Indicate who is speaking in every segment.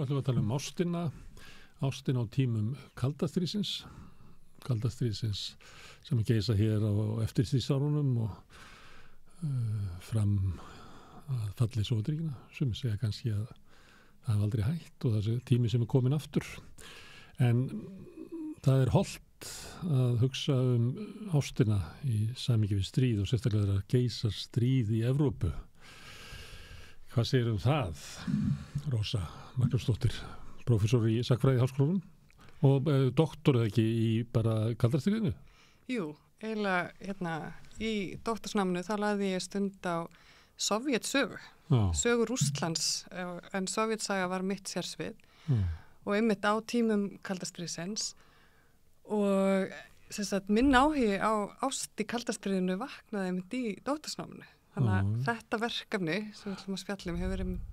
Speaker 1: ætlum við að tala um ástina á tímum kaldastríðsins sem geisa hér á eftirstríðsárunum og fram að falli Sovétríkjanna, sem segja kannski að það hafi aldrei hætt og þessi tími sem komin aftur. En það hollt að hugsa ástina í samhengi við stríð og sérstaklega þeirra geisar stríð í Evrópu. Hvað segir það, Rósa Magnúsdóttir, prófessor í sagnfræði Háskólanum og doktor eða ekki í bara kaldastríðinu?
Speaker 2: Jú, eiginlega í doktorsnáminu þá lagði ég stund á Sovjetsögu, sögu Rússlands, en Sovjetsaga var mitt sérsvið og einmitt á tímum kaldastríðsins og minn áhugi á ást í kaldastríðinu vaknaði einmitt í doktorsnáminu. Þannig að þetta verkefni sem við ætlum að spjalla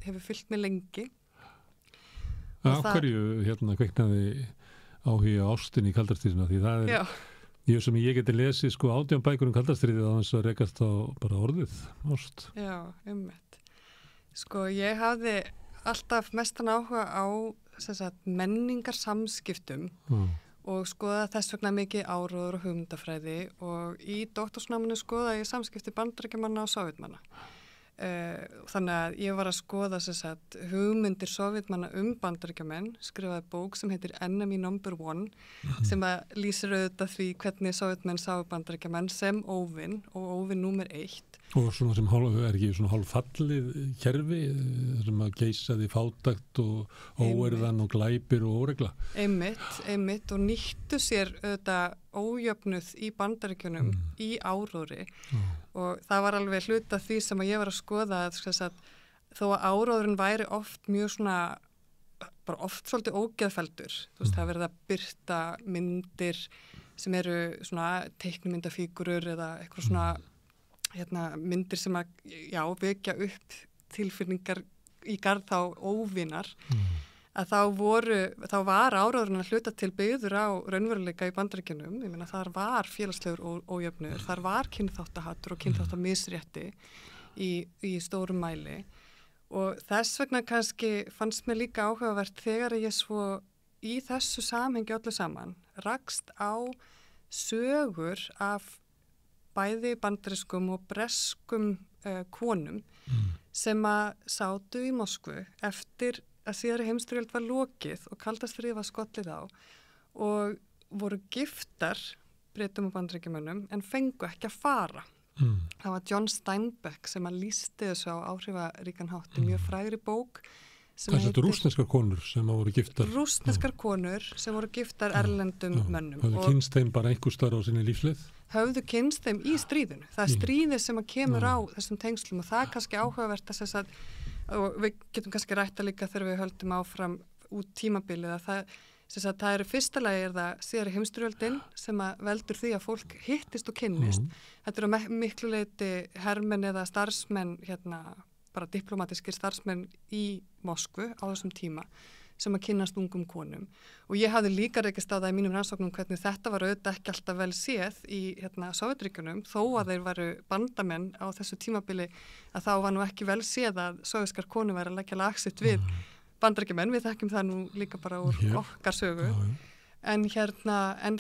Speaker 2: hefur fylgt mig lengi.
Speaker 1: Hverju kveiknaði áhugi á ástinni í kaldastríðinu? Því það er sem ég geti lesið 18 bækur kaldastríðið á þess að rekast á bara orðið ást.
Speaker 2: Já, einmitt. Ég hafði alltaf mestan áhuga á menningarsamskiptum og skoða þess vegna mikið áróður og hugmyndafræði og í doktorsnáminu skoða ég samskipti Bandaríkjamanna og Sovétmanna. Þannig að ég var að skoða hugmyndir Sovétmanna Bandaríkjamenn, skrifaði bók sem heitir Enemy Number One sem að lýsir auðvitað því hvernig Sovétmenn sáu Bandaríkjamenn sem óvin og óvin númer 1.
Speaker 1: Og svona sem ekki svona hálffallið kerfi sem að geisaði fátækt og óerðan og glæpir og óregla.
Speaker 2: Einmitt og nýttu sér auðvitað ójöfnuð í Bandaríkjunum í áróðri og það var alveg hluta því sem að ég var að skoða að þó að áróðurinn væri oft mjög svona, bara oft svolítið ógeðfelldur. Það verið að birta myndir sem eru svona teiknumyndafígurur eða eitthvað svona myndir sem að vekja upp tilfinningar í garð þá óvinar að þá var áróðurinn að hluta til byggður á raunveruleika í Bandaríkjunum. Ég meina þar var félagslegur ójöfnuður, þar var kynþáttahattur og kynþáttamisrétti í stórum mæli og þess vegna kannski fannst mér líka áhugavert þegar ég svo í þessu samhengi öllu saman rakst á sögur af bæði bandarískum og breskum konum sem að sátu í Moskvu eftir að síðari heimsstyrjöld var lokið og kaldastríðið var skollið á og voru giftar Bretum og Bandaríkjamönnum en fengu ekki að fara. Það var John Steinbeck sem að lýsti þessu á áhrifaríkan hátt í mjög frægri bók.
Speaker 1: Það er rússneskar konur sem voru giftar.
Speaker 2: Rússneskar konur sem voru giftar erlendum mönnum.
Speaker 1: Höfðu kynst þeim bara einhvers staðar á sinni lífsleið?
Speaker 2: Höfðu kynst þeim í stríðinu. Það er stríðið sem að kemur á þessum tengslum og það er kannski áhugavert að og við getum kannski rætta líka þegar við höldum áfram út tímabilið að það eru fyrsta lagi það síðari heimsstyrjöldin sem að veldur því að fólk hittist og kynnist. Þetta eru miklu leyti hermenn eða starfsmenn bara diplomatískir starfsmenn í Moskvu á þessum tíma sem að kynnast ungum konum. Og ég hafði líka rekist á það í mínum rannsóknum hvernig þetta var auðvitað ekki alltaf vel séð í Sovétríkjunum, þó að þeir varu bandamenn á þessu tímabili að þá var nú ekki vel séð að sovéskar konur væri að leggja lagsitt við Bandaríkjamenn, við þekkjum það nú líka bara úr okkar sögu. En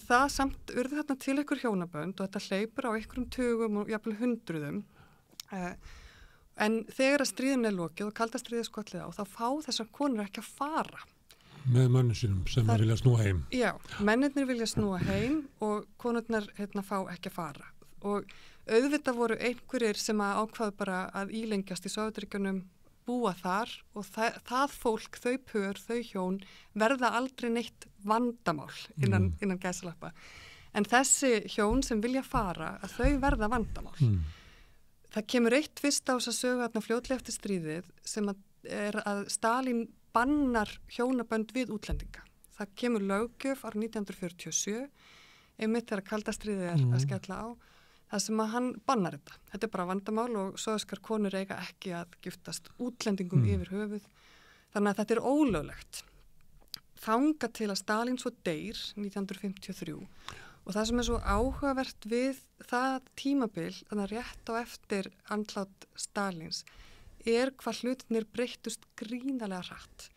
Speaker 2: það samt urðu þarna til ykkur hjónabönd og þetta hleypur á ykkurum tugum og jafnvel hundruðum. En þegar að stríðin er lokið og kaldastríðið skollið á, þá fá þessar konur ekki að fara.
Speaker 1: Með mönnum sínum sem vilja snúa heim.
Speaker 2: Já, mennirnir vilja snúa heim og konurnar fá ekki að fara. Og auðvitað voru einhverjir sem að ákvaðu bara að ílengjast í Sovétríkjunum, búa þar og það fólk, þau pör, þau hjón verða aldrei neitt vandamál innan gæsalappa. En þessi hjón sem vilja fara, að þau verða vandamál. Það kemur eitt fyrst á þess að sögu fljótlega eftir stríðið sem er að Stalín bannar hjónabönd við útlendinga. Það kemur löggjöf árið 1947, einmitt þegar kaldastríðið er að skella á, það sem að hann bannar þetta. Þetta er bara vandamál og sovéskar konur eiga ekki að giftast útlendingum yfir höfuð. Þannig að þetta er ólöglegt. Þangað til að Stalín svo deyr 1953 og það sem er svo áhugavert við það tímabil, þannig að rétt á eftir andlát Stalíns, er hvað hlutinir breyttust gríðarlega hratt.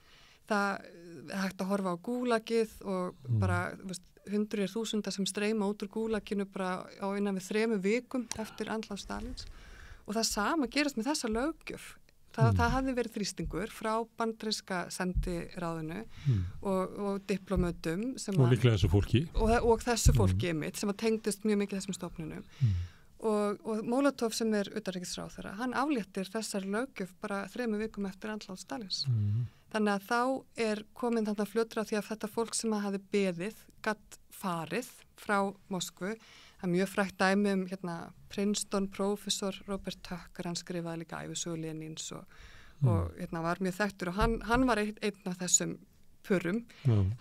Speaker 2: það hægt að horfa á gúlagið og bara, hundruðir þúsunda sem streyma út úr gúlaginu bara á innan við 3 vikum eftir andlát Stalins og það sama gerast með þessa löggjöf. Það hafði verið þrýstingur frá bandaríska sendiráðinu og diplomötum
Speaker 1: og líklega þessu fólki
Speaker 2: og þessu fólki mitt sem tengdist mjög mikið þessum stofnunum og Molotov sem utanríkisráðherra, hann afléttir þessar löggjöf bara 3 vikum eftir andlát Stalins. Þannig að þá komin þarna fljótur á því að þetta fólk sem hafði beðið gat farið frá Moskvu. Það er mjög frægt dæmi Princeton prófessor Robert Tucker, hann skrifaði líka ævisögu Lenins og var mjög þekktur og hann var einn af þessum pörum.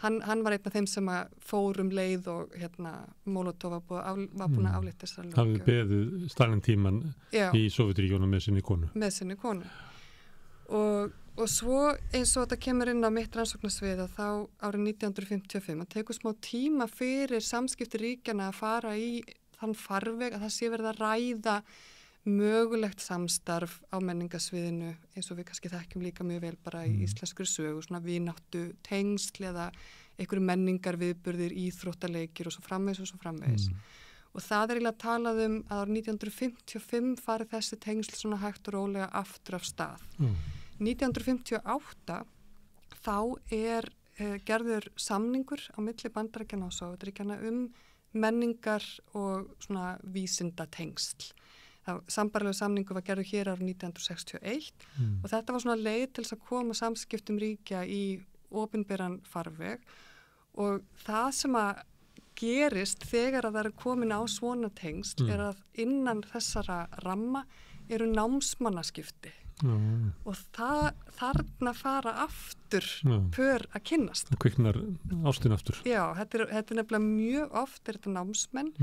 Speaker 2: Hann var einn af þeim sem fór leið og Molotov var búin að aflétta þessar löggjöf.
Speaker 1: Hafði beðið Stalin tíman í Sovétríkjunum með sinni konu.
Speaker 2: Með sinni konu. Og svo eins og þetta kemur inn á mitt rannsóknarsvið að þá árið 1955 að tekur smá tíma fyrir samskipti ríkjana að fara í þann farveg að það sé verið að ræða mögulegt samstarf á menningasviðinu eins og við kannski þekkjum líka mjög vel bara í íslenskri sögu, svona vináttu tengsl eða einhverju menningarviðburðir, íþróttaleikir og svo framvegis. Og það eiginlega talað að árið 1955 farið þessi tengsl svona hægt og rólega aftur af stað. 1958 þá gerður samningur á milli Bandaríkjanna og Sovétríkjanna menningar og svona vísindatengsl. Sambærilegur samningur var gerður hér árið 1961 og þetta var svona leið til þess að koma samskiptum ríkja í opinberan farveg og það sem að gerist þegar að það komin á svona tengsl að innan þessara ramma námsmannaskipti. Og þarna fara aftur pör að kynnast.
Speaker 1: Það kviknar ástin aftur.
Speaker 2: Já, þetta er nefnilega mjög oft þetta námsmenn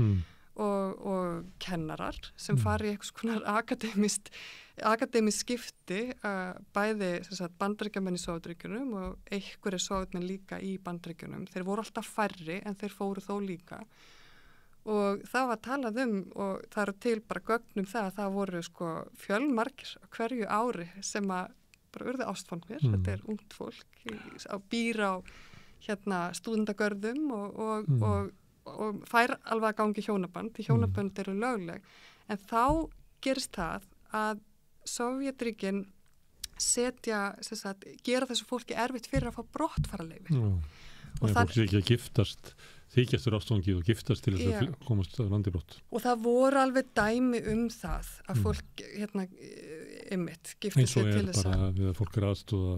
Speaker 2: og kennarar sem fari í eitthvað konar akademísk skipti bæði Bandaríkjamenn í Sovétríkjunum og einhverjir Sovétmenn líka í Bandaríkjunum. Þeir voru alltaf færri en þeir fóru þó líka. Og það var talað og það eru til bara gögnum það að það voru fjölmargir á hverju ári sem að bara urðu ástfangir. Þetta ungt fólk býr á stúdendagörðum og fær alveg að gangi hjónaband. Því hjónabönd eru lögleg. En þá gerist það að Sovétríkin gera þessu fólki erfitt fyrir að fá brottfararleyfi.
Speaker 1: Og það fólk sé ekki að giftast, þykjastur ástfangið og giftast til þess að komast að landi brott.
Speaker 2: Og það voru alveg dæmi það að fólk giftast sér til þess að... Eins og
Speaker 1: bara við að fólk aðstoða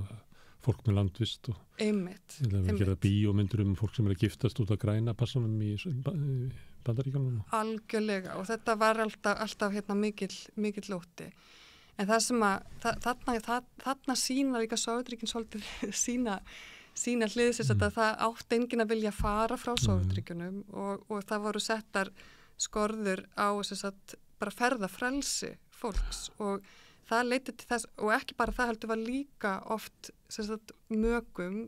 Speaker 1: fólk með landvist og við gera bíómyndir fólk sem að giftast út að græna passanum í Bandaríkjunum.
Speaker 2: Algjörlega og þetta var alltaf mikill lóti. En það sem þarna sína líka Sovétríkin svolítið sína hliðis að það átt enginn að vilja fara frá Sovétríkjunum og það voru settar skorður á bara ferðafrelsi fólks og það leiddi til þess og ekki bara það heldur var líka oft mögum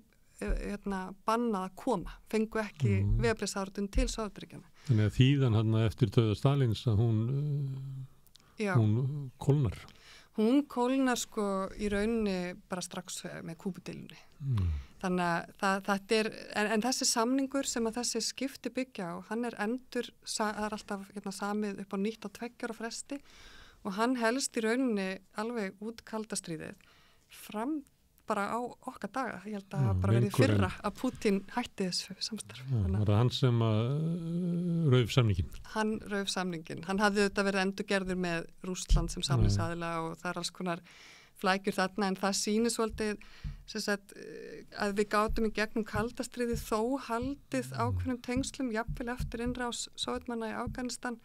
Speaker 2: bannað að koma, fengu ekki vegabréfsáritun til Sovétríkjanna.
Speaker 1: Þannig að þýðan eftir dauða Stalins að hún kólnar.
Speaker 2: Hún kólnar í rauninni bara strax með Kúbudeilunni. Þannig að þetta en þessi samningur sem að þessi skipti byggja á, hann það er alltaf samið upp á nýtt á 2 ára fresti og hann helst í rauninni alveg út kalda stríðið fram bara á okkar daga. Ég held að bara verið fyrra að Putin hætti þessu samstarf.
Speaker 1: Var það hann sem rauf samningin?
Speaker 2: Hann rauf samningin. Hann hafði þetta verið endurgerður með Rússland sem samningsaðila og það er alls konar flækjur þarna en það sýnir svolítið að við gátum í gegnum kaldastriði þó haldið ákveðnum tengslum jafnvel eftir innrás Sovétmanna í Afganistan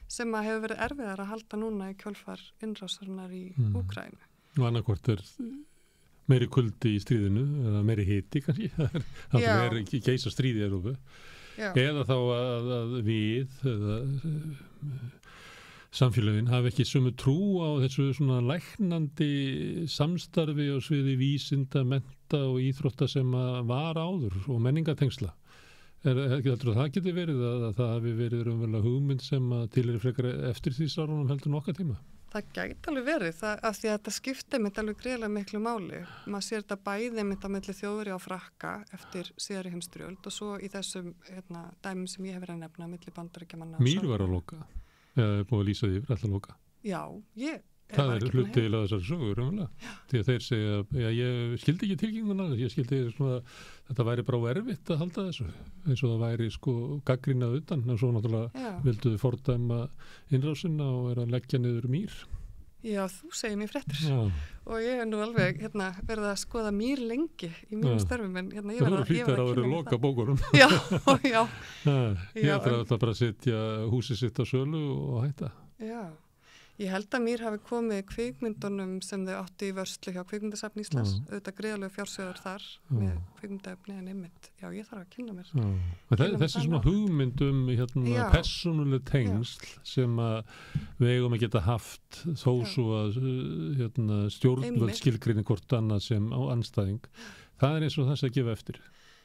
Speaker 2: sem að hefur verið erfiðar að halda núna í kjölfar innrásarinnar í Úkraínu.
Speaker 1: Og annarkvort meiri kuldi í stríðinu eða meiri hiti kannski. Það er ekki geisa stríði í Evrópu. Eða þá að við eða samfélögin hafi ekki sömu trú á þessu svona læknandi samstarfi og sviði vísinda, mennta og íþrótta sem var áður og menningatengsla. Heldur það geti verið að það hafi verið raunverulega hugmynd sem til frekar eftir því sárunum heldur nokkað tíma?
Speaker 2: Það gæti alveg verið, af því að þetta skipti mitt alveg greiðlega miklu máli. Maður sér þetta bæði mitt á milli Þjóðverja og Frakka eftir síðari heimsstyrjöld og svo í þessum dæmum sem ég hef verið að nefna milli Bandaríkjamanna.
Speaker 1: Mýr var að loka, eða búið að lýsa því yfir alltaf loka.
Speaker 2: Já,
Speaker 1: það er hlutið að þessari sögur, því að þeir segja, ég skildi ekki tilkynninguna, ég skildi svona, þetta væri bara erfitt að halda þessu, eins og það væri sko gaggrínað utan, en svo náttúrulega vilduðu fordæma innrásina og að leggja niður Mýr.
Speaker 2: Já, þú segir mér fréttir og ég nú alveg verið að skoða Mýr lengi í mínum störfum, en ég
Speaker 1: var að kynna mér það. Loka bókurum.
Speaker 2: Já.
Speaker 1: Ég ætla að bara setja húsið sitt á sölu og hætta.
Speaker 2: Já. Ég held að Mýr hafi komið kvikmyndunum sem þau áttu í vörslu hjá Kvikmyndasafni Íslands, auðvitað greiðalegu fjársjóður þar með kvikmyndaefni en einmitt. Já, ég þarf að kynna mér.
Speaker 1: Þessi svona hugmyndum persónuleg tengsl sem að við eigum að geta haft þó svo að stjórnvöld skilgreini hvort annað sem á andstæðing, það er eins og þess að gefa eftir.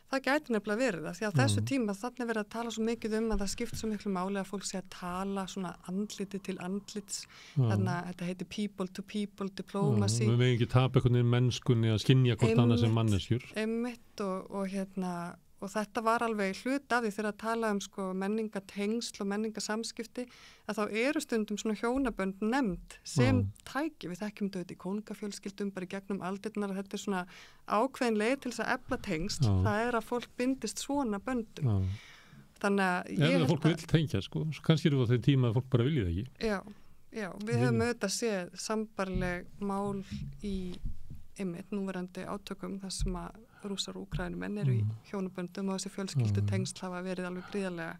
Speaker 2: Það gæti nefnilega verið það, því að þessu tíma þannig verið að tala svo mikið að það skipt svo miklu máli að fólk sé að tala svona andliti til andlits, þannig að þetta heitir people to people diplomacy.
Speaker 1: Við megum ekki tapa einhvern veginn mennskunni að skynja hvort annað sem manneskjur.
Speaker 2: Einmitt og þetta var alveg hlut af því þegar að tala sko menningatengsl og menningasamskipti að þá eru stundum svona hjónabönd nefnd sem tæki, við þekkjum þetta í konungafjölskyldum bara í gegnum aldirnar að þetta er svona ákveðin leið til þess að efla tengsl, það er að fólk bindist svona böndum. Þannig að
Speaker 1: ef fólk vil tengja sko, kannski eru það þeim tíma að fólk bara viljið ekki.
Speaker 2: Já, við höfum auðvitað séð sambarleg mál í einmitt núverandi átökum þar sem að Rússar og Úkraínumenn eru í hjónaböndum og þessi fjölskyldu tengsl hafa verið alveg gríðarlega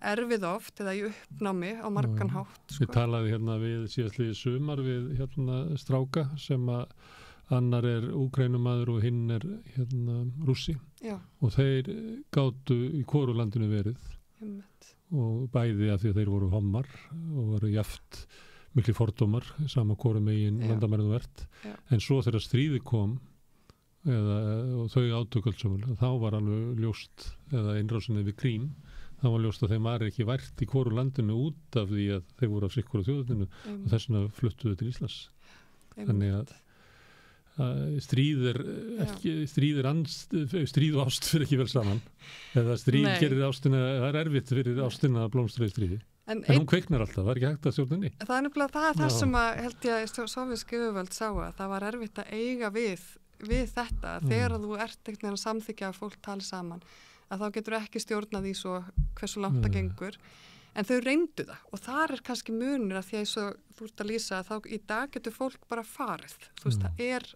Speaker 2: erfið oft eða í uppnámi á margan hátt.
Speaker 1: Sko. Við talaði við síðastliðið sumar við stráka sem að annar er Úkraínumaður og hinn er Rússi og þeir gátu í hvoru landinu verið og bæði af því að þeir voru hommar og voru jaft mikli fordómar, sama hvoru megin landamærinu vert, en svo þegar stríði kom og þau átökuldsumul, þá var alveg ljóst, eða innrásinni við Krím, þá var ljóst að þeim var ekki vært í hvoru landinu út af því að þeir voru af sikkur á þjóðinu og þess vegna fluttuðu til Íslands. Þannig að stríð og ást fyrir ekki vel saman, eða stríð gerir ástina, það er erfitt fyrir ástina að blómstra í stríði. En hún kveiknar alltaf, það er ekki hægt að stjórna henni.
Speaker 2: Það er nefnilega það sem að held ég að sovjísku yfirvöld sá að það var erfitt að eiga við þetta þegar þú ert ekkert að samþykja að fólk tali saman að þá getur ekki stjórnað í svo hversu langt það gengur en þau reyndu það og þar er kannski munur að því að þú ert að lýsa að þá í dag getur fólk bara farið þú veist það er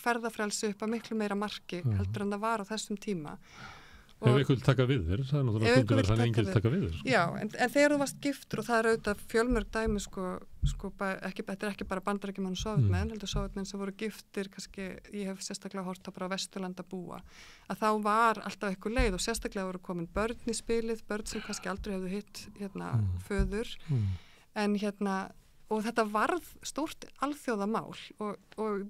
Speaker 2: ferðafrelsi upp að miklu meira marki heldur en það var á þessum tíma.
Speaker 1: Ef einhver vil taka við þér, það er náttúrulega stundur að það er enginn taka við þér.
Speaker 2: Já, en þegar þú varst giftur og það er auðvitað fjölmörg dæmi þetta er ekki bara Bandaríkjamann og Sovétmenn, heldur Sovétmenn sem voru giftir, kannski, ég hef sérstaklega hort á bara Vesturlanda búa, að þá var alltaf eitthvað leið og sérstaklega voru komin börn í spilið, börn sem kannski aldrei hefðu hitt föður, en og þetta varð stórt alþjóðamál og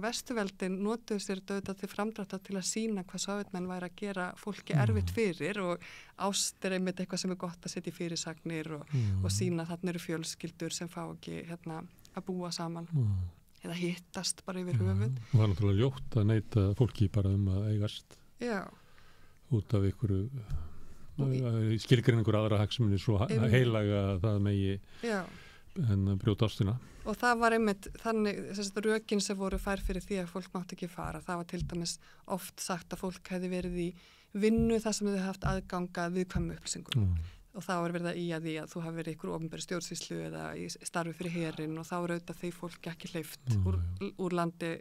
Speaker 2: Vesturveldin notuðu sér þetta til framdráttar til að sýna hvað Sovétmenn væri að gera fólki erfitt fyrir og ást er einmitt eitthvað sem er gott að setja í fyrirsagnir og sýna að þarna eru fjölskyldur sem fá ekki að búa saman eða hittast bara yfir höfuð.
Speaker 1: Og það er náttúrulega ljótt að neita fólki bara að eigast út af einhverju skilgrein einhver aðra hagsmuni svo heilaga að það megi en brjóta ástina.
Speaker 2: Og það var einmitt þannig, rökin sem voru fær fyrir því að fólk mátti ekki fara. Það var til dæmis oft sagt að fólk hefði verið í vinnu þar sem þau haft aðganga viðkvæmu upplýsingum. Og þá er verið að því að þú hafi verið ykkur opinberi stjórnsýslu eða í starfi fyrir herinn og þá er auðvitað þeir fólk ekki hleypt úr landi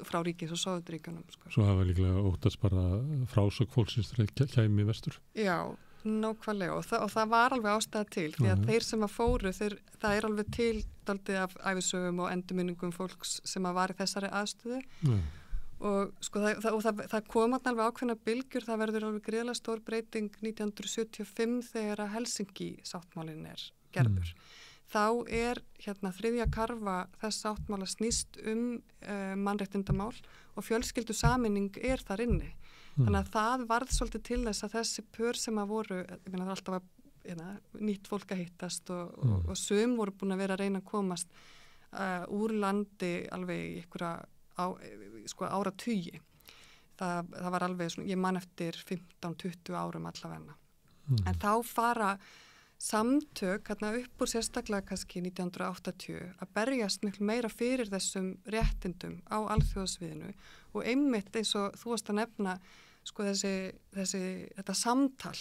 Speaker 2: frá ríkis og Sovétríkjunum.
Speaker 1: Svo hafa líklega óttast bara frásögn fólksins kæmi vestur.
Speaker 2: Já, nákvæmlega og það var alveg ástæða til því að þeir sem að fóru, það er alveg til daldið af ævisögum og endurminningum fólks sem að var í þessari aðstöðu og það kom alveg ákveðna bylgjur, það verður alveg gríðarlega stór breyting 1975 þegar að Helsinki sáttmálinn er gerður. Þá er þriðja karfa þess sáttmála snýst mannréttindamál og fjölskyldu sameining er þar inni. Þannig að það varð svolítið til þess að þessi pör sem að voru, ég meina það alltaf að nýtt fólk að hittast og sum voru búin að vera að reyna að komast úr landi alveg í einhverja áratugi. Það var alveg svona, ég man eftir 15-20 árum allavegna. En þá fara samtök upp úr sérstaklega kannski 1980 að berjast miklu meira fyrir þessum réttindum á alþjóðasviðinu og einmitt eins og þú varst að nefna þetta samtal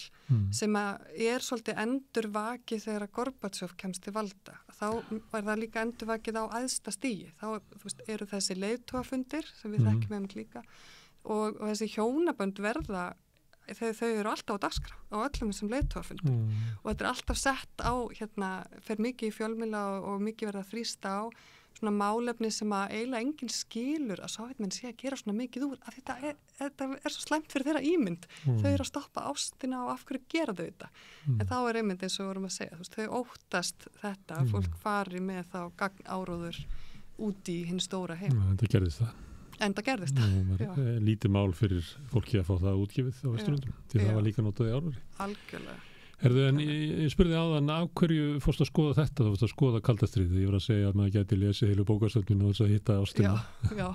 Speaker 2: sem er svolítið endurvakið þegar að Gorbatsjov kemst til valda. Þá var það líka endurvakið á æðsta stigi. Þá eru þessi leiðtogafundir sem við þekkjum einmitt líka og þessi hjónabönd verða þau eru alltaf á dagskrá á öllum þessum leiðtogafundi og þetta er alltaf sett á fer mikið í fjölmiðla og mikið verða að þrýsta á svona málefni sem að eiginlega enginn skilur að Sovétmenn sé að gera svona mikið úr að þetta er svo slæmt fyrir þeirra ímynd þau eru að stoppa ástina og af hverju gera þau þetta en þá er einmitt eins og vorum að segja þau óttast þetta að fólk fari með þá gagnáróður út í hinn stóra heim.
Speaker 1: Þetta gerðist það.
Speaker 2: En það gerðist það.
Speaker 1: Lítið mál fyrir fólki að fá það útgefið á Vesturlöndum því það var líka notað í áróðri.
Speaker 2: Algjörlega.
Speaker 1: En ég spurði áðan af hverju fórst að skoða þetta, þú fórst að skoða kaldastríðið. Ég var að segja að maður gæti lesið heilu bókasöfninu og þess að hitta ástina.
Speaker 2: Já.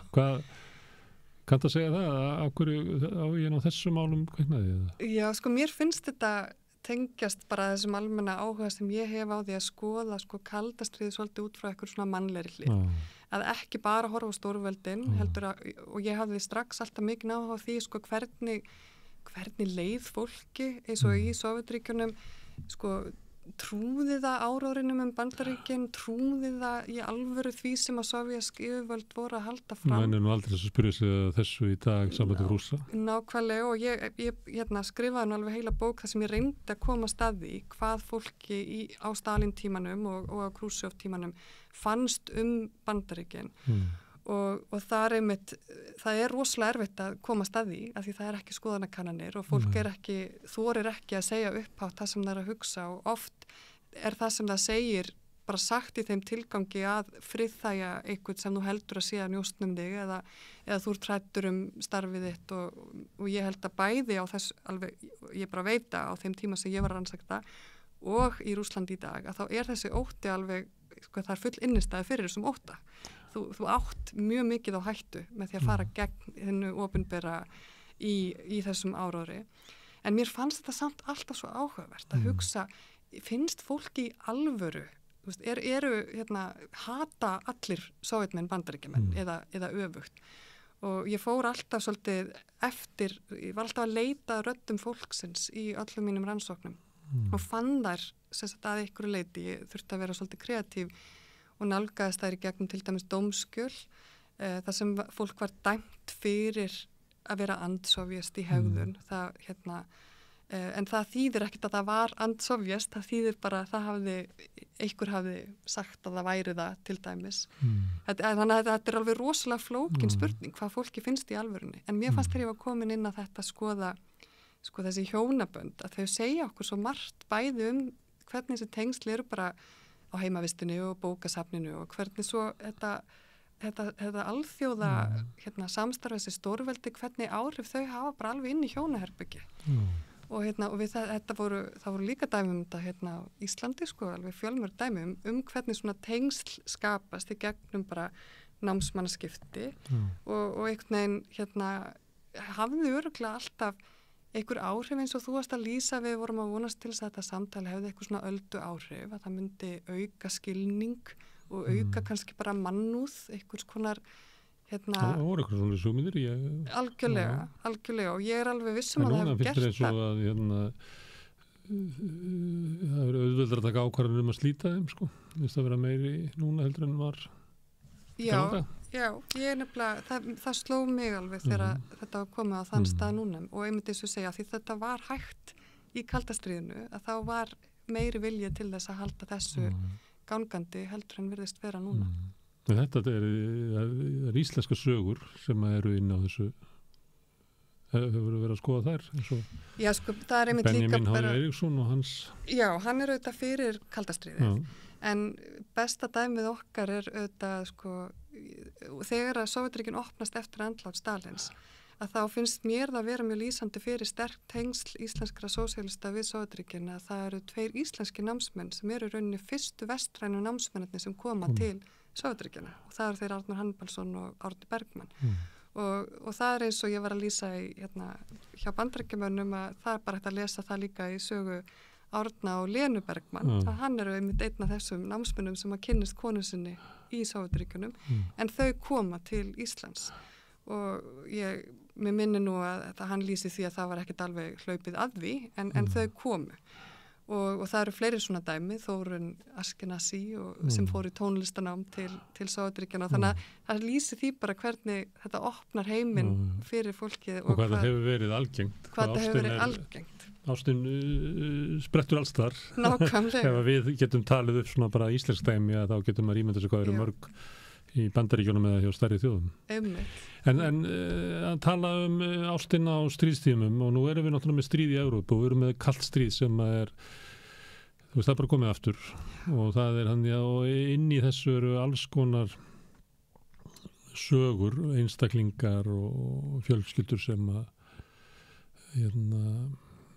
Speaker 1: Kanntu að segja það? Af hverju á ég ná þessum málum kveiknaði?
Speaker 2: Já, mér finnst þetta tengjast bara þessum almenna áhuga sem ég hef á því að skoða kaldastríðið svolítið út frá eitthvað svona mannlegri hlið. Að ekki bara horfa á stórveldin, og ég hafði strax alltaf mikið áhuga á því hvernig leið fólki eins og í Sovétríkjunum trúði það áróðrinum Bandaríkin, trúði það í alvöru því sem að sovésk yfirvöld voru að halda fram.
Speaker 1: Það er nú aldrei þess að spyrja sig þessu í dag sambandi við Rússa.
Speaker 2: Nákvæmlega og ég skrifaði nú alveg heila bók þar sem ég reyndi að komast að því hvað fólki á Stalin-tímanum og á Khrushchev-tímanum fannst Bandaríkin. Og það er rosalega erfitt að komast að því af því það er ekki skoðanakannanir og fólk þorir ekki að segja upphátt það sem það er að hugsa og oft er það sem það segir bara sagt í þeim tilgangi að friðþægja eitthvað sem þú heldur að sé að njóstnum þig eða þú ert hræddur starfið þitt og ég held að bæði á þess alveg, ég bara veit að á þeim tíma sem ég var að rannsaka og í Rússlandi í dag að þá er þessi ótti alveg, það er full innistæði fyrir þessum ótta. Þú átt mjög mikið á hættu með því að fara gegn hennu opinbera í þessum áróðri. En mér fannst þetta samt alltaf svo áhugavert að hugsa, finnst fólki í alvöru, hata allir Sovétmenn Bandaríkjamenn eða öfugt. Og ég fór alltaf svolítið ég var alltaf að leita röddum fólksins í öllum mínum rannsóknum og fann þær að einhverju leiti, ég þurfti að vera svolítið kreatív og nálgaðist þær í gegnum til dæmis dómskjöl þar sem fólk var dæmt fyrir að vera andsovjast í hegðun. En það þýðir ekkert að það var andsovjast, það þýðir bara að einhver hafði sagt að það væri það til dæmis. Þannig að þetta er alveg rosalega flókin spurning hvað fólki finnst í alvörunni. En mér fannst þegar ég var komin inn að þetta skoða þessi hjónabönd að þau segja okkur svo margt bæði hvernig þessi tengsl eru bara á heimavistinu og bókasafninu og hvernig svo þetta alþjóða samstarfið þessi stórveldi, hvernig áhrif þau hafa bara alveg inn í hjónaherbyggi. Og það voru líka dæmi þetta á Íslandi, alveg fjölmörg dæmi hvernig svona tengsl skapast í gegnum bara námsmannaskipti og einhvern veginn hafði örugglega alltaf einhver áhrif eins og þú varst að lýsa við vorum að vonast til þess að þetta samtali hefði eitthvað svona öldu áhrif, að það myndi auka skilning og auka kannski bara mannúð, einhvers konar
Speaker 1: Það voru eitthvað svona súmyndir
Speaker 2: algjörlega og ég er alveg vissum að það hefur gert það.
Speaker 1: Það er auðveldar að taka ákvarðanir að slíta þeim það vera meiri núna heldur en var
Speaker 2: Já, ég er nefnilega, það sló mig alveg þegar þetta var komið á þann stað núna og einmitt eins og segja því þetta var hægt í kaldastríðinu að þá var meiri vilji til þess að halda þessu gangandi heldur en virðist vera núna.
Speaker 1: Þetta er íslenska sögur sem eru inn á þessu hefur verið að skoða þær
Speaker 2: Já, það er einmitt líka
Speaker 1: Benjamin H. Eiríksson og hans
Speaker 2: Já, hann er auðvitað fyrir kaldastríðið en besta dæmið okkar er auðvitað þegar að Sovétríkin opnast eftir andlát Stalins að þá finnst mér það vera mjög lýsandi fyrir sterk tengsl íslenskra sósíalista við Sovétríkin að það eru 2 íslenski námsmenn sem eru rauninni fyrstu vestrænu námsmennirnir sem koma til Sovétríkina og það eru þeir Arnór Hannibalsson og Árni Bergmann og það er eins og ég var að lýsa í, hjá Bandaríkjamönnum að það er bara hægt að lesa það líka í sögu Árna og Lenu Bergmann að hann eru einmitt einn af þessum námsmönnum sem að kynnist konu sinni í Sovétríkjunum en þau koma til Íslands og mér minni nú að hann lýsi því að það var ekkert alveg hlaupið að því en þau komu og það eru fleiri svona dæmi, Þórunn Askenasi sem fór í tónlistanám til Sovétríkjana og þannig að það lýsi því bara hvernig þetta opnar heiminn fyrir fólkið
Speaker 1: og hvað það hefur verið algengt.
Speaker 2: Hvað það hefur verið algengt.
Speaker 1: Ástin sprettur alls þar.
Speaker 2: Nákvæmlega.
Speaker 1: Ef við getum talið upp svona bara íslensk dæmi að þá getum maður ímyndað sér hvað eru mörg í Bandaríkjunum eða hjá stærri þjóðum. En að tala ástina á stríðstímum og nú erum við náttúrulega með stríð í Evrópu og við erum með kalt stríð sem er, þú veist, það er bara komið aftur og það er hann, og inn í þessu eru alls konar sögur, einstaklingar og fjölskyldur sem að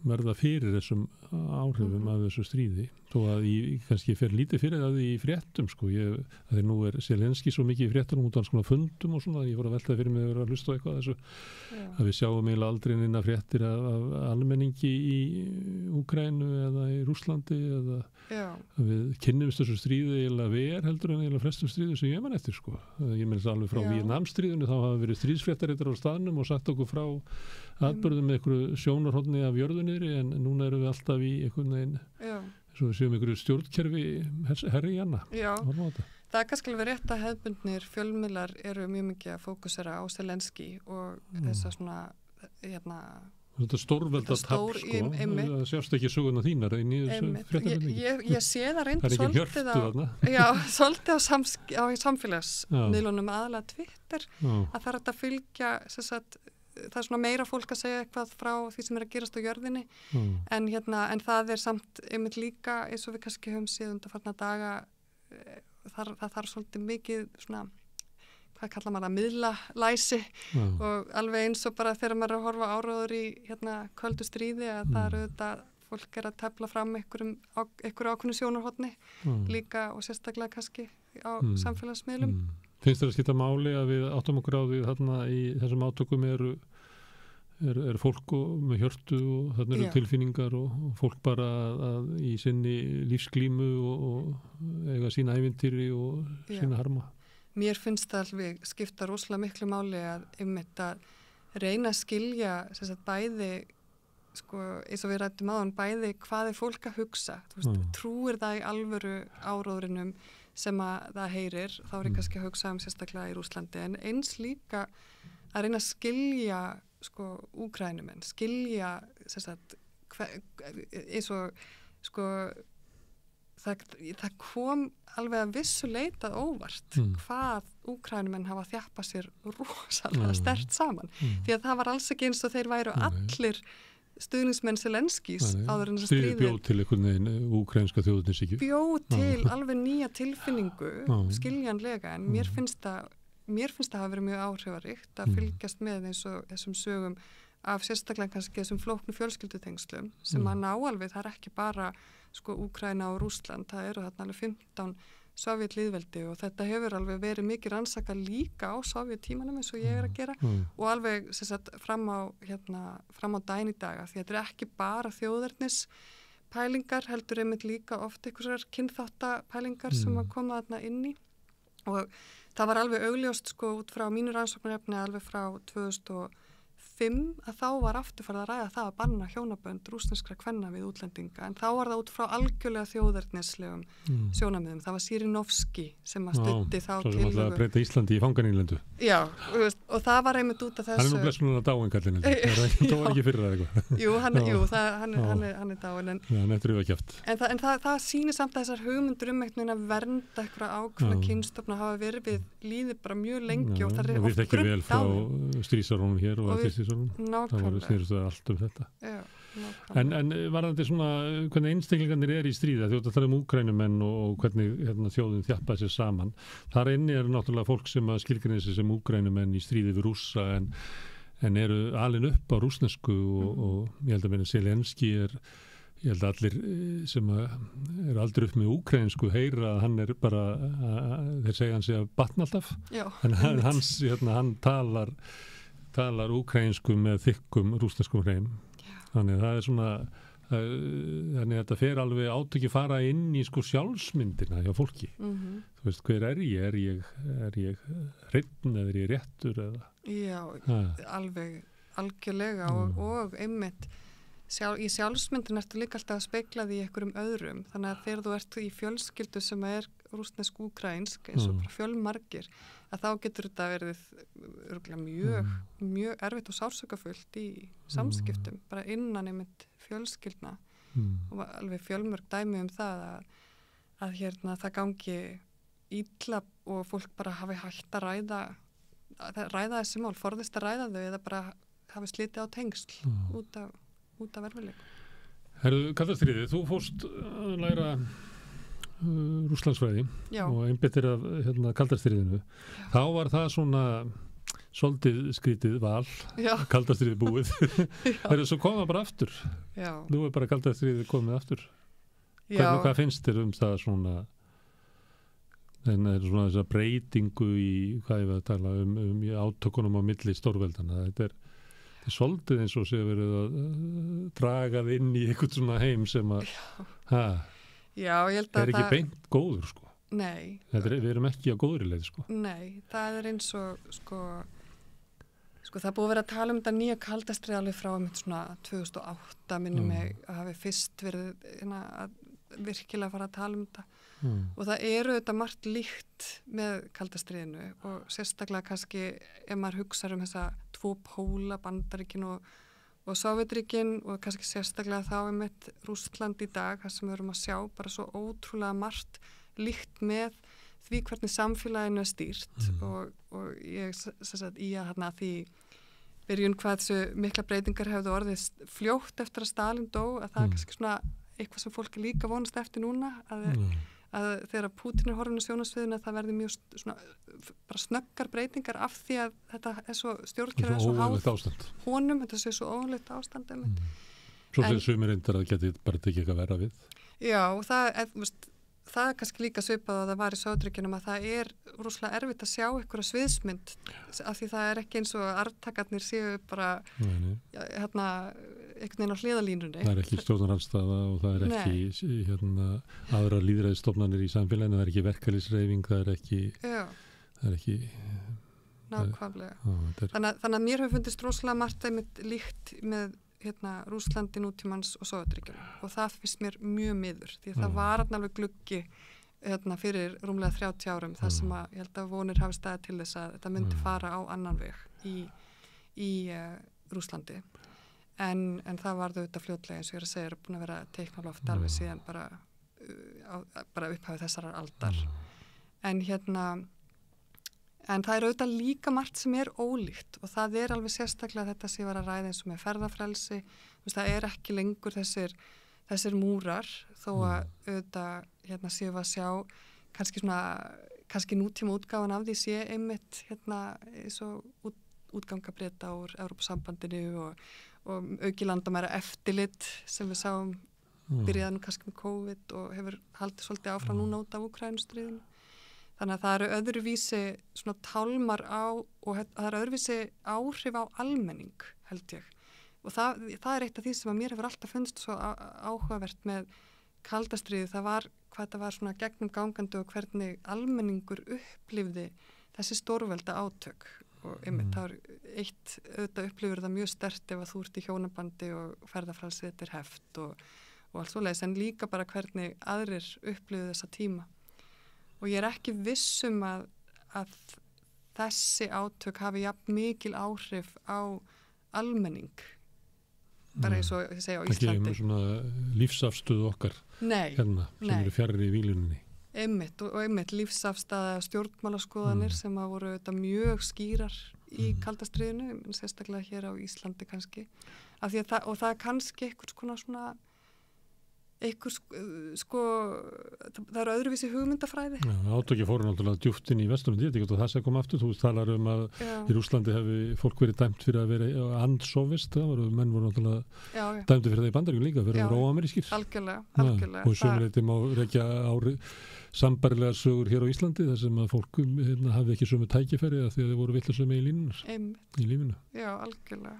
Speaker 1: verða fyrir þessum áhrifum af þessu stríði þó að ég kannski fer lítið fyrir það í fréttum sko, þegar nú er Zelenski svo mikið í fréttunum út af svona fundum og svona, ég fór að velta fyrir mig að vera að hlusta á eitthvað þessu, að við sjáum eiginlega aldrei neina fréttir af almenningi í Úkraínu eða í Rússlandi eða að við kynnumst þessu stríði eiginlega ver heldur en eiginlega flestum stríðum sem ég man eftir sko, ég menn þess alveg frá Víetnamstríðinu, þá hafa verið stríðsfréttarittar á staðnum og sagt okkur frá atburðum með einhverju sjónarhorni af jörðunniðri en núna erum við alltaf í einhvern veginn svo við séum einhverju stjórnkerfi herri í hana.
Speaker 2: Já, það er kannski alveg rétt að hefðbundnir fjölmiðlar eru mjög mikið að fókusera á Zelenski og þess að svona
Speaker 1: þetta stórvelda tapp sko, það sjást ekki söguna þínar inn í þessu fréttamillingi.
Speaker 2: Ég sé það reynd svolítið á samfélagsmiðlunum aðalega Twitter að það er að fylgja það er svona meira fólk að segja eitthvað frá því sem er að gerast á jörðinni en það er samt einmitt líka eins og við kannski höfum séð undanfarna daga það þarf svolítið mikið svona, hvað kallar maður það, miðlalæsi og alveg eins og bara þegar maður er að horfa áróður í köldu stríði að það eru auðvitað fólk er að tefla fram einhverju ákveðnu sjónarhorni líka og sérstaklega kannski á samfélagsmiðlum.
Speaker 1: Finnst þér að skipta máli að við áttum okkur á því þarna í þessum átökum er fólk með hjörtu og þarna eru tilfinningar og fólk bara að í sinni lífsglímu og eiga sína ævintýri og sína harma?
Speaker 2: Mér finnst það alveg skipta rosalega miklu máli að einmitt að reyna að skilja bæði sko, eins og við rættum áðan, bæði hvað er fólk að hugsa, trúir það í alvöru áróðrinum sem að það heyrir, þá er ég kannski að hugsa sérstaklega í Rússlandi, en eins líka að reyna að skilja sko Úkraínumenn, skilja eins og sko það kom alveg að vissu leitað óvart hvað Úkraínumenn hafa þjappað sér rosalega sterkt saman, því að það var alls ekki eins og þeir væru allir stuðningsmenn Zelenskís áður en þess að stríðið
Speaker 1: bjóð til einhvern veginn úkraínska þjóðnishyggju
Speaker 2: bjóð til alveg nýja tilfinningu skiljanlega en mér finnst það hafa verið mjög áhrifaríkt að fylgjast með eins og þessum sögum af sérstaklega kannski þessum flóknu fjölskyldutengslum sem að ná alveg, það er ekki bara sko Úkraína og Rússland, það eru þarna alveg 15 Sovjetlýðveldi og þetta hefur alveg verið mikið rannsaka líka á Sovjettímanum eins og ég er að gera og alveg fram á daginn í daga því að þetta er ekki bara þjóðernis pælingar heldur einmitt líka oft einhverjar kynþáttapælingar sem að koma þarna inn í og það var alveg augljóst sko út frá mínu rannsóknarefni alveg frá 2005 að þá var aftur farið að ræða það að banna hjónabönd rússneskra kvenna við útlendinga en þá var það út frá algjörlega þjóðernislegum sjónarmiðum. Það var Sirinovski sem að studdi þá
Speaker 1: til að breyta Íslandi í fanganýlendu.
Speaker 2: Já, og það var einmitt út af þessu.
Speaker 1: Hann er nú blessunulega dáin kallinn. Það var ekki fyrir það eitthvað.
Speaker 2: Jú, hann er dáin.
Speaker 1: Hann eftir yfir kjaft.
Speaker 2: En það sýnir samt að þessar hugmyndur einhvern að vernda eitthvað ákveðna kynstofna hafa verið við líði bara mjög lengi og það er oft grunnt á þeim. Það voru snýrstu allt þetta. Já,
Speaker 1: en varðandi svona hvernig einstaklingarnir í stríða þjótt að það Úkraínumenn og hvernig þjóðin þjappaði sér saman þar inni náttúrulega fólk sem að skilgreina sig sem Úkraínumenn í stríði við Rússa en eru alin upp á rússnesku og ég held að meina Zelenski ég held að allir sem er aldrei upp með úkraínsku heyra að hann bara, þeir segja hann sé að batna alltaf, en hann talar úkraínsku með þykkum rússneskum hreim, þannig að það er svona, þannig að þetta fer alveg átöki fara inn í sko sjálfsmyndina hjá fólki. Þú veist, hver er ég hreinn eða er ég réttur eða?
Speaker 2: Já, alveg algjörlega og einmitt í sjálfsmyndin ertu líka alltaf að spegla því í einhverjum öðrum, þannig að þegar þú ert í fjölskyldu sem er rússnesk-úkraínsk eins og fjölmargir, að þá getur þetta verið örugglega mjög erfitt og sársökafullt í samskiptum, bara innan einmitt fjölskyldna og alveg fjölmörg dæmi um það að hérna það gangi illa og fólk bara hafi hægt að ræða þessi mál, forðist að ræða þau eða bara hafi slitið á tengsl út af erfiðleikum.
Speaker 1: Herðu, kaldastríðið, þú fórst að læra Rússlandsfræði og einbeittir af kaldastríðinu. Þá var það svona svolítið skrítið val, kaldastríðið búið. Herðu, svo koma bara aftur. Nú er bara kaldastríðið komið aftur. Hvað finnst þér það svona, svona þessa breytingu í, hvað ég var að tala í átökunum á milli stórveldana? Þetta er svolítið eins og sé verið að draga inn í einhvern svona heim sem að
Speaker 2: ég held að
Speaker 1: er ekki beint góður sko.
Speaker 2: Nei.
Speaker 1: Við erum ekki á góðri leið sko.
Speaker 2: Nei, það er eins og sko það er búið að vera að tala um þetta nýja kaldastríð alveg frá svona 2008 minnum mig að hafi fyrst verið að virkilega fara að tala um þetta og það eru þetta margt líkt með kaldastríðinu og sérstaklega kannski ef maður hugsar um þessa tvo póla, Bandaríkin og Sovétríkin og kannski sérstaklega þá einmitt Rússland í dag, það sem við erum að sjá bara svo ótrúlega margt líkt með því hvernig samfélaginu er stýrt og ég sagt í að því byrjun hvað þessu mikla breytingar hefðu orðið fljótt eftir að Stalin dó, að það er kannski svona eitthvað sem fólk líka vonast eftir núna að þegar Pútín er horfinn á sjónarsviðinu að það verði mjög svona bara snöggar breytingar af því að þetta er svo stjórnkerfi er svo háð honum, þetta sé svo óvanlegt ástand
Speaker 1: Svo sem sumir reyndar að geti bara tekið eitthvað verra við.
Speaker 2: Já, það er kannski líka svipað að það var í Sovétríkjunum að það er rosalega erfitt að sjá einhverja sviðsmynd af því það er ekki eins og arftakarnir séu bara einhvern veginn á hliðalínunni. Það
Speaker 1: er ekki stjórnarandstaða og það er ekki aðra lýðræðisstofnanir í samfélaginu, það er ekki verkalýðshreyfing, það er ekki
Speaker 2: nákvæmlega. Þannig að mér hefur fundist rosalega margt einmitt líkt með Rússlandi nútímans og Sovétríkjunum og það finnst mér mjög miður því það var alveg gluggi fyrir rúmlega 30 árum þar sem að ég held að vonir hafi staðið til þess að þetta myndi fara á annan veg í Rússlandi en það var þau þetta fljótlega eins og ég er að segja er búin að vera teikna á loft alveg síðan bara upphafið þessarar aldar en það er auðvitað líka margt sem er ólíkt og það er alveg sérstaklega þetta sem ég var að ræða eins og með ferðafrelsi. Það er ekki lengur þessir múrar þó að auðvitað séum við að sjá kannski nútíma útgáfan af því sé einmitt eins og útgangabreta úr Evrópusambandinu og auki landamæra eftirlit sem við sáum byrjaði nú kannski með COVID og hefur haldið svolítið áfram núna út af Úkraínustríðinu. Þannig að það eru öðruvísi svona tálmar á og það eru öðruvísi áhrif á almenning held ég. Og það er eitt af því sem að mér hefur alltaf fundist svo áhugavert með kaldastríði. Það var hvað þetta var svona gegnum gangandi og hvernig almenningur upplifði þessi stórvelda átök. Og einmitt það er eitt auðvitað upplifur það mjög sterkt ef að þú ert í hjónabandi og ferðafrælsið þetta er heft og allt svoleiðis en líka bara hvernig aðrir upplifðu þessa tíma. Og ég er ekki viss að þessi átök hafi jafn mikil áhrif á almenning. Bara eins og ég segja á Íslandi.
Speaker 1: Ekki svona lífsafstöðu okkar sem eru fjarrir í víluninni.
Speaker 2: Einmitt lífsafstæða stjórnmálaskoðanir sem að voru mjög skýrar í kaldastríðinu, sérstaklega hér á Íslandi kannski. Og það er kannski eitthvað svona einhver það eru öðruvísi hugmyndafræði.
Speaker 1: Já, átöki fóru náttúrulega djúpt inn í Vesturlönd, ég veit ekki hvort það sé að koma aftur, þú talar að í Rússlandi hefði fólk verið dæmt fyrir að vera andsovist, menn voru náttúrulega dæmdi fyrir það í Bandaríkjunum líka, fyrir að vera óamerískir.
Speaker 2: Algjörlega.
Speaker 1: Og sömuleyti má rekja sambærilega sögur hér á Íslandi, þar sem að fólk hafði ekki sömu tækifæri að því að þau voru villusömi í lífinu. Já,
Speaker 2: algjörlega.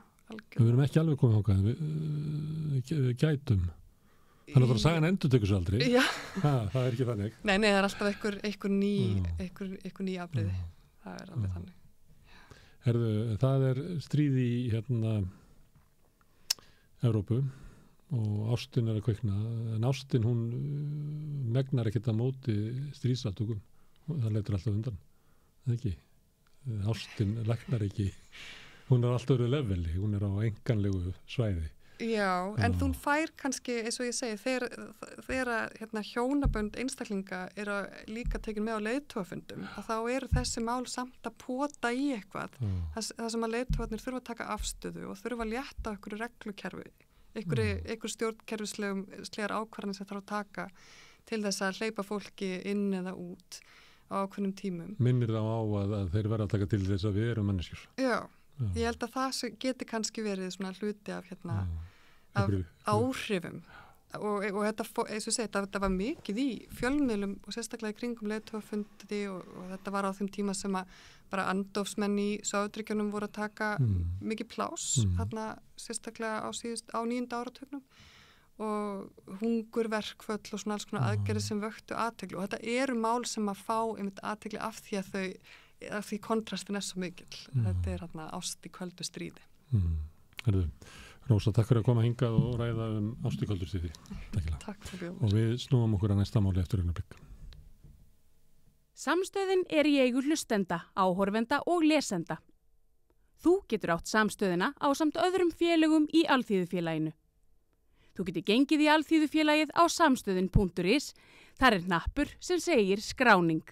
Speaker 1: Við erum ekki alveg komið þangað, við gætum. Þannig að sagan endur tekur svo aldrei.
Speaker 2: Já.
Speaker 1: Það er ekki þannig.
Speaker 2: Nei, það er alltaf einhver ný afbrigði. Það er alveg þannig.
Speaker 1: Herðu, það er stríð í Evrópu og ástin er að kveikna. En ástin, hún megnar ekkert að móti stríðsaftökum. Það leitur alltaf undan. Það ekki. Ástin læknar ekki. Hún er alltaf öðru leveli. Hún er á enganlegu svæði.
Speaker 2: Já, en þú fær kannski, eins og ég segi, þegar hjónabönd einstaklinga eru líka tekin með á leiðtogafundum, að þá eru þessi mál samt að pota í eitthvað. Það sem að leiðtogarnir þurfa að taka afstöðu og þurfa að létta okkur reglukerfi, einhver stjórnkerfislegar ákvarðanir sem þarf að taka til þess að hleypa fólki inn eða út á ákveðnum tímum.
Speaker 1: Minnir þá á að þeir verða að taka til þess að við erum manneskjur.
Speaker 2: Já. Ég held að það geti kannski verið svona hluti af af áhrifum og þetta, eins og segja, þetta var mikið í fjölmiðlum og sérstaklega í kringum leiðtogafundi og þetta var á þeim tíma sem að bara andofsmenn í Sovétríkjunum voru að taka mikið pláss þarna sérstaklega á 9. áratugnum og hungurverkföll og svona alls konar aðgerðir sem vöktu athygli og þetta eru mál sem að fá einmitt athygli af því að því kontrastin er svo mikill. Þetta er ást í köldu stríði.
Speaker 1: Herðu, Rósa, takk fyrir að koma hingað og ræða ást í köldu stríði.
Speaker 2: Takk fyrir.
Speaker 1: Og við snúum okkur að næsta máli eftir augnablik.
Speaker 3: Samstöðin er í eigu hlustenda, áhorfenda og lesenda. Þú getur átt samstöðina ásamt öðrum félögum í Alþýðufélaginu. Þú getur gengið í Alþýðufélagið á samstöðin.is. Þar er hnappur sem segir skráning.